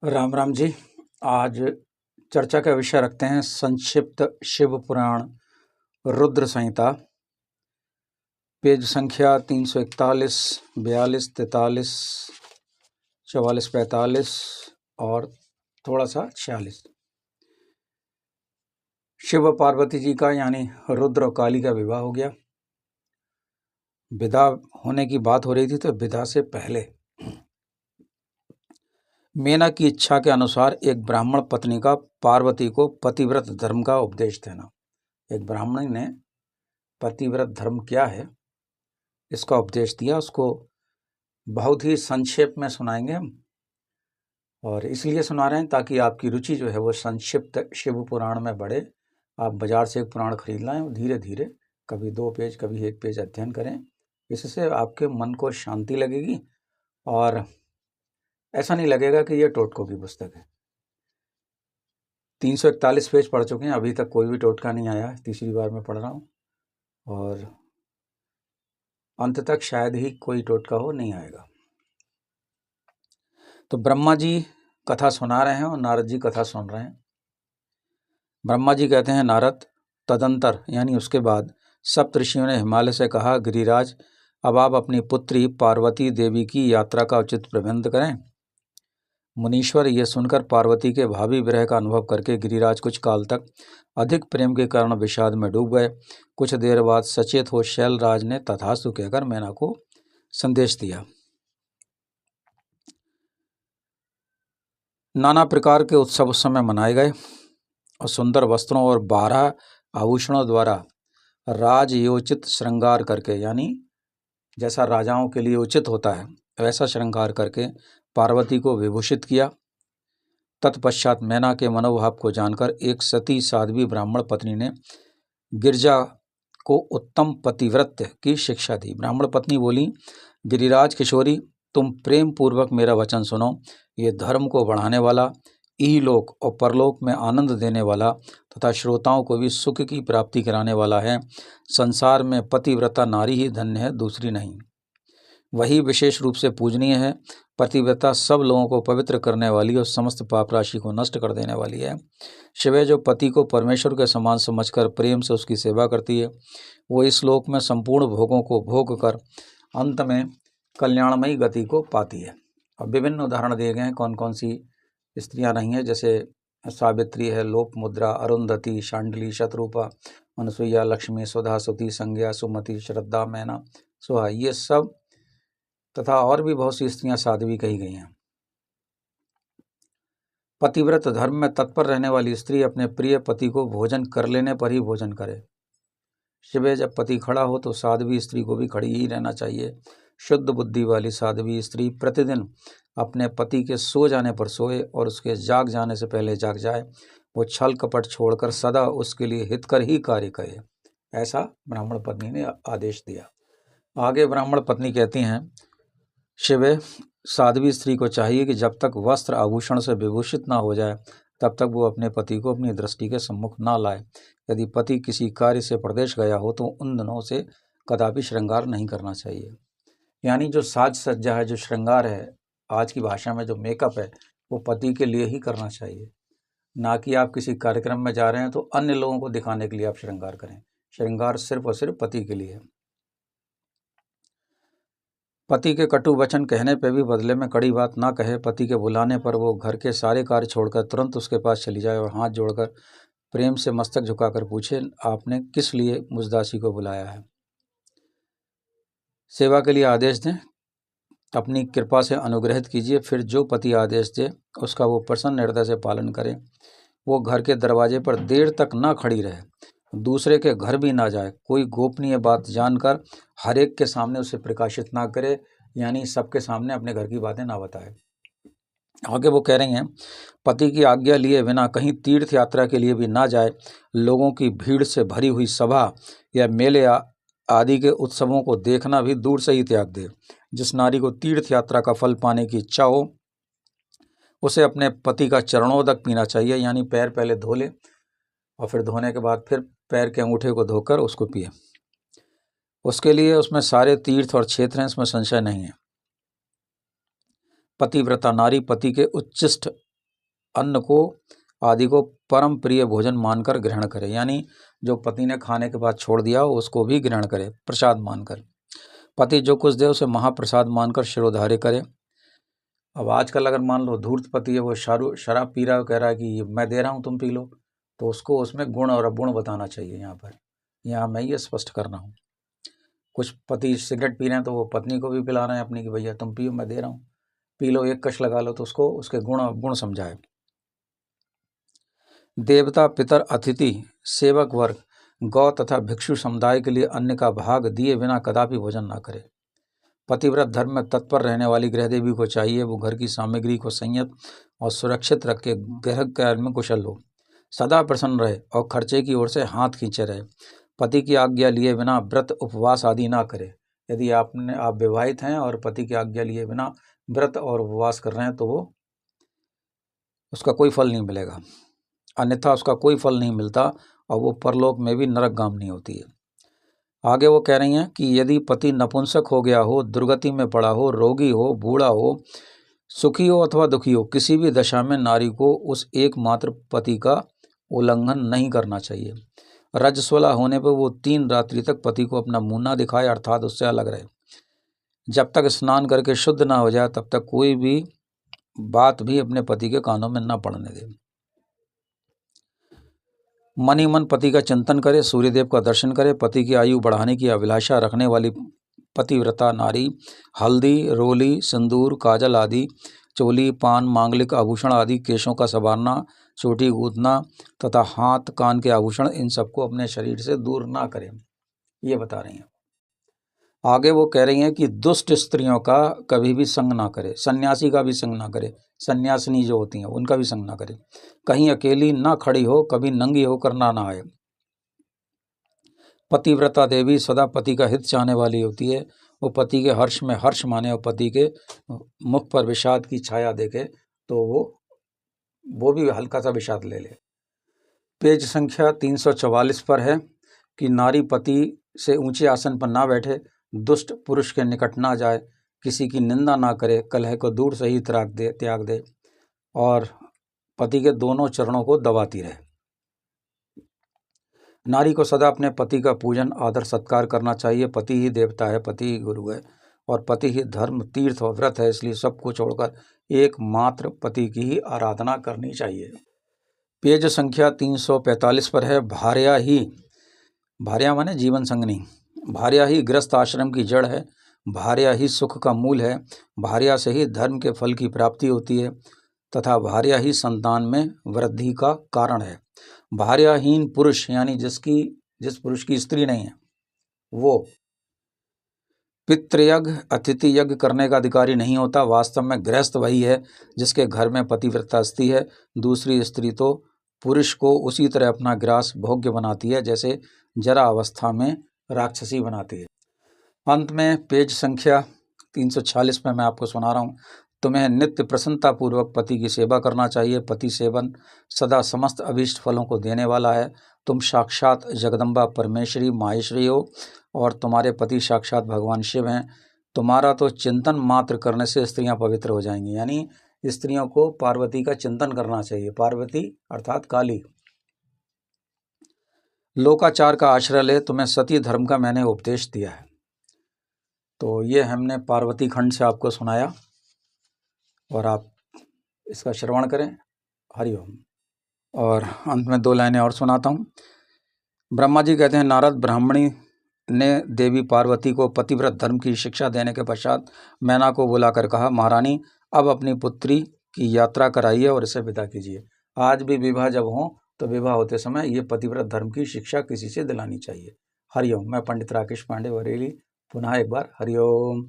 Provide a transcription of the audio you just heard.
राम राम जी। आज चर्चा का विषय रखते हैं संक्षिप्त शिव पुराण रुद्र संहिता, पेज संख्या 341, 42, 43, 44, 45 और थोड़ा सा 46। शिव पार्वती जी का यानी रुद्र और काली का विवाह हो गया। विदा होने की बात हो रही थी तो विदा से पहले मेना की इच्छा के अनुसार एक ब्राह्मण पत्नी का पार्वती को पतिव्रत धर्म का उपदेश देना। एक ब्राह्मण ने पतिव्रत धर्म क्या है इसका उपदेश दिया। उसको बहुत ही संक्षेप में सुनाएंगे हम, और इसलिए सुना रहे हैं ताकि आपकी रुचि जो है वो संक्षिप्त शिव पुराण में बढ़े। आप बाजार से एक पुराण खरीद लाएं और धीरे धीरे कभी 2 पेज कभी 1 पेज अध्ययन करें। इससे आपके मन को शांति लगेगी और ऐसा नहीं लगेगा कि ये टोटकों की पुस्तक है। 341 पेज पढ़ चुके हैं, अभी तक कोई भी टोटका नहीं आया। तीसरी बार मैं पढ़ रहा हूँ और अंत तक शायद ही कोई टोटका हो, नहीं आएगा। तो ब्रह्मा जी कथा सुना रहे हैं और नारद जी कथा सुन रहे हैं। ब्रह्मा जी कहते हैं, नारद, तदंतर यानी उसके बाद सप्तऋषियों ने हिमालय से कहा, गिरिराज, अब आप अपनी पुत्री पार्वती देवी की यात्रा का उचित प्रबंध करें। मुनीश्वर ये सुनकर पार्वती के भावी विरह का अनुभव करके गिरिराज कुछ काल तक अधिक प्रेम के कारण विषाद में डूब गए। कुछ देर बाद सचेत हो शैलराज ने तथास्तु कहकर मैना को संदेश दिया। नाना प्रकार के उत्सव उस समय मनाए गए और सुंदर वस्त्रों और 12 आभूषणों द्वारा राजयोचित श्रृंगार करके, यानी जैसा राजाओं के लिए उचित होता है वैसा श्रृंगार करके पार्वती को विभूषित किया। तत्पश्चात मैना के मनोभाव को जानकर एक सती साध्वी ब्राह्मण पत्नी ने गिरजा को उत्तम पतिव्रत की शिक्षा दी। ब्राह्मण पत्नी बोली, गिरिराज किशोरी, तुम प्रेम पूर्वक मेरा वचन सुनो। ये धर्म को बढ़ाने वाला, इहलोक और परलोक में आनंद देने वाला तथा श्रोताओं को भी सुख की प्राप्ति कराने वाला है। संसार में पतिव्रता नारी ही धन्य है, दूसरी नहीं। वही विशेष रूप से पूजनीय है। पतिव्रता सब लोगों को पवित्र करने वाली और समस्त पाप राशि को नष्ट कर देने वाली है। शिव जो पति को परमेश्वर के समान समझकर प्रेम से उसकी सेवा करती है, वो इस लोक में संपूर्ण भोगों को भोग कर अंत में कल्याणमयी गति को पाती है। और विभिन्न उदाहरण दिए गए हैं कौन कौन सी स्त्रियां नहीं है, जैसे सावित्री है, लोपमुद्रा, अरुंधति, शांडली, शतरूपा, अनुसुईया, लक्ष्मी, सुधा, सुति, संज्ञा, सुमति, श्रद्धा, मैना, सुहा, ये सब तथा और भी बहुत सी स्त्रियां साध्वी कही गई हैं। पतिव्रत धर्म में तत्पर रहने वाली स्त्री अपने प्रिय पति को भोजन कर लेने पर ही भोजन करे। शिवे जब पति खड़ा हो तो साध्वी स्त्री को भी खड़ी ही रहना चाहिए। शुद्ध बुद्धि वाली साध्वी स्त्री प्रतिदिन अपने पति के सो जाने पर सोए और उसके जाग जाने से पहले जाग जाए। वो छल कपट छोड़कर सदा उसके लिए हितकर ही कार्य करे, ऐसा ब्राह्मण पत्नी ने आदेश दिया। आगे ब्राह्मण पत्नी कहती हैं, शिवे, साध्वी स्त्री को चाहिए कि जब तक वस्त्र आभूषण से विभूषित ना हो जाए तब तक वो अपने पति को अपनी दृष्टि के सम्मुख ना लाए। यदि पति किसी कार्य से प्रदेश गया हो तो उन दिनों से कदापि श्रृंगार नहीं करना चाहिए। यानी जो साज सज्जा है, जो श्रृंगार है, आज की भाषा में जो मेकअप है, वो पति के लिए ही करना चाहिए, ना कि आप किसी कार्यक्रम में जा रहे हैं तो अन्य लोगों को दिखाने के लिए आप श्रृंगार करें। श्रृंगार सिर्फ और सिर्फ पति के लिए है। पति के कटु वचन कहने पर भी बदले में कड़ी बात ना कहे। पति के बुलाने पर वो घर के सारे कार्य छोड़कर तुरंत उसके पास चली जाए और हाथ जोड़कर प्रेम से मस्तक झुकाकर पूछे, आपने किस लिए मुझ दासी को बुलाया है। सेवा के लिए आदेश दें, अपनी कृपा से अनुग्रहित कीजिए। फिर जो पति आदेश दे उसका वो प्रसन्न हृदय से पालन करे। वो घर के दरवाजे पर देर तक ना खड़ी रहे, दूसरे के घर भी ना जाए, कोई गोपनीय बात जानकर हर एक के सामने उसे प्रकाशित ना करे, यानी सबके सामने अपने घर की बातें ना बताए। आगे वो कह रही हैं, पति की आज्ञा लिए बिना कहीं तीर्थ यात्रा के लिए भी ना जाए। लोगों की भीड़ से भरी हुई सभा या मेले आदि के उत्सवों को देखना भी दूर से ही त्याग दे। जिस नारी को तीर्थ यात्रा का फल पाने की इच्छा हो उसे अपने पति का चरणोदक पीना चाहिए, यानी पैर पहले धो ले और फिर धोने के बाद फिर पैर के अंगूठे को धोकर उसको पिए। उसके लिए उसमें सारे तीर्थ और क्षेत्र हैं, इसमें संशय नहीं है। पतिव्रता नारी पति के उच्चिष्ट अन्न को आदि को परम प्रिय भोजन मानकर ग्रहण करे, यानी जो पति ने खाने के बाद छोड़ दिया उसको भी ग्रहण करे प्रसाद मानकर। पति जो कुछ दे उसे महाप्रसाद मानकर शिरोधार्य करे। अब आजकल अगर मान लो धूर्त पति है, वो शराब पी रहा है, कह रहा है कि मैं दे रहा हूँ तुम पी लो, तो उसको उसमें गुण और अवगुण बताना चाहिए। यहाँ मैं ये स्पष्ट करना हूँ। कुछ पति सिगरेट पी रहे हैं तो वो पत्नी को भी पिला रहे हैं अपनी कि भैया तुम पियो, मैं दे रहा हूँ, पी लो, एक कश लगा लो, तो उसको उसके गुण अवगुण समझाए। देवता, पितर, अतिथि, सेवक वर्ग, गौ तथा भिक्षु समुदाय के लिए अन्न का भाग दिए बिना कदापि भोजन न करे। पतिव्रत धर्म में तत्पर रहने वाली गृह देवी को चाहिए वो घर की सामग्री को संयत और सुरक्षित रख के गृह कार्य में कुशल हो, सदा प्रसन्न रहे और खर्चे की ओर से हाथ खींचे रहे। पति की आज्ञा लिए बिना व्रत उपवास आदि ना करे। यदि आप विवाहित हैं और पति की आज्ञा लिए बिना व्रत और उपवास कर रहे हैं तो वो उसका कोई फल नहीं मिलेगा, अन्यथा उसका कोई फल नहीं मिलता और वो परलोक में भी नरकगामिनी होती है। आगे वो कह रही हैं कि यदि पति नपुंसक हो गया हो, दुर्गति में पड़ा हो, रोगी हो, बूढ़ा हो, सुखी हो अथवा दुखी हो, किसी भी दशा में नारी को उस एकमात्र पति का उल्लंघन नहीं करना चाहिए। रजस्वला होने पर वो 3 रात्रि तक पति को अपना मुंह ना दिखाए, अर्थात उससे अलग रहे। जब तक स्नान करके शुद्ध ना हो जाए तब तक कोई भी बात भी अपने पति के कानों में ना पड़ने दे। मन ही मन पति का चिंतन करे, सूर्यदेव का दर्शन करे। पति की आयु बढ़ाने की अभिलाषा रखने वाली पतिव्रता नारी हल्दी, रोली, सिंदूर, काजल आदि, चोली, पान, मांगलिक आभूषण आदि, केशों का संवारना, चोटी गूंथना तथा हाथ कान के आभूषण, इन सबको अपने शरीर से दूर ना करें, ये बता रही हैं। आगे वो कह रही हैं कि दुष्ट स्त्रियों का कभी भी संग ना करे, सन्यासी का भी संग ना करे, सन्यासिनी जो होती हैं उनका भी संग ना करे। कहीं अकेली ना खड़ी हो, कभी नंगी होकर ना आए। पतिव्रता देवी सदा पति का हित चाहने वाली होती है। वो पति के हर्ष में हर्ष माने और पति के मुख पर विषाद की छाया देखे तो वो भी हल्का सा विषाद ले ले। पेज संख्या 344 पर है कि नारी पति से ऊंचे आसन पर ना बैठे, दुष्ट पुरुष के निकट ना जाए, किसी की निंदा ना करे, कलह को दूर से ही त्याग दे और पति के दोनों चरणों को दबाती रहे। नारी को सदा अपने पति का पूजन, आदर, सत्कार करना चाहिए। पति ही देवता है, पति ही गुरु है और पति ही धर्म, तीर्थ और व्रत है, इसलिए सबको छोड़कर एकमात्र पति की ही आराधना करनी चाहिए। पेज संख्या 345 पर है भार्या माने जीवन संगनी। भार्या ही गृहस्थ आश्रम की जड़ है, भार्या ही सुख का मूल है, भार्या से ही धर्म के फल की प्राप्ति होती है तथा भार्या ही संतान में वृद्धि का कारण है। भार्याहीन पुरुष यानी जिस पुरुष की स्त्री नहीं है वो पितृयज्ञ, अतिथि यज्ञ करने का अधिकारी नहीं होता। वास्तव में गृहस्थ वही है जिसके घर में पतिव्रता स्त्री है। दूसरी स्त्री तो पुरुष को उसी तरह अपना ग्रास भोग्य बनाती है जैसे जरा अवस्था में राक्षसी बनाती है। अंत में पेज संख्या 346 में मैं आपको सुना रहा हूँ। तुम्हें नित्य प्रसन्नतापूर्वक पति की सेवा करना चाहिए। पति सेवन सदा समस्त अभीष्ट फलों को देने वाला है। तुम साक्षात जगदम्बा परमेश्वरी माहेश्वरी हो और तुम्हारे पति साक्षात भगवान शिव हैं। तुम्हारा तो चिंतन मात्र करने से स्त्रियां पवित्र हो जाएंगी, यानी स्त्रियों को पार्वती का चिंतन करना चाहिए। पार्वती अर्थात काली। लोकाचार का आश्रय ले, तुम्हें सती धर्म का मैंने उपदेश दिया है। तो ये हमने पार्वती खंड से आपको सुनाया और आप इसका श्रवण करें। हरिओम। और अंत में 2 लाइनें और सुनाता हूँ। ब्रह्मा जी कहते हैं, नारद ब्राह्मणी ने देवी पार्वती को पतिव्रत धर्म की शिक्षा देने के पश्चात मैना को बुलाकर कहा, महारानी अब अपनी पुत्री की यात्रा कराइए और इसे विदा कीजिए। आज भी विवाह जब हो तो विवाह होते समय ये पतिव्रत धर्म की शिक्षा किसी से दिलानी चाहिए। हरिओम। मैं पंडित राकेश पांडे बरेली, पुनः एक बार हरिओम।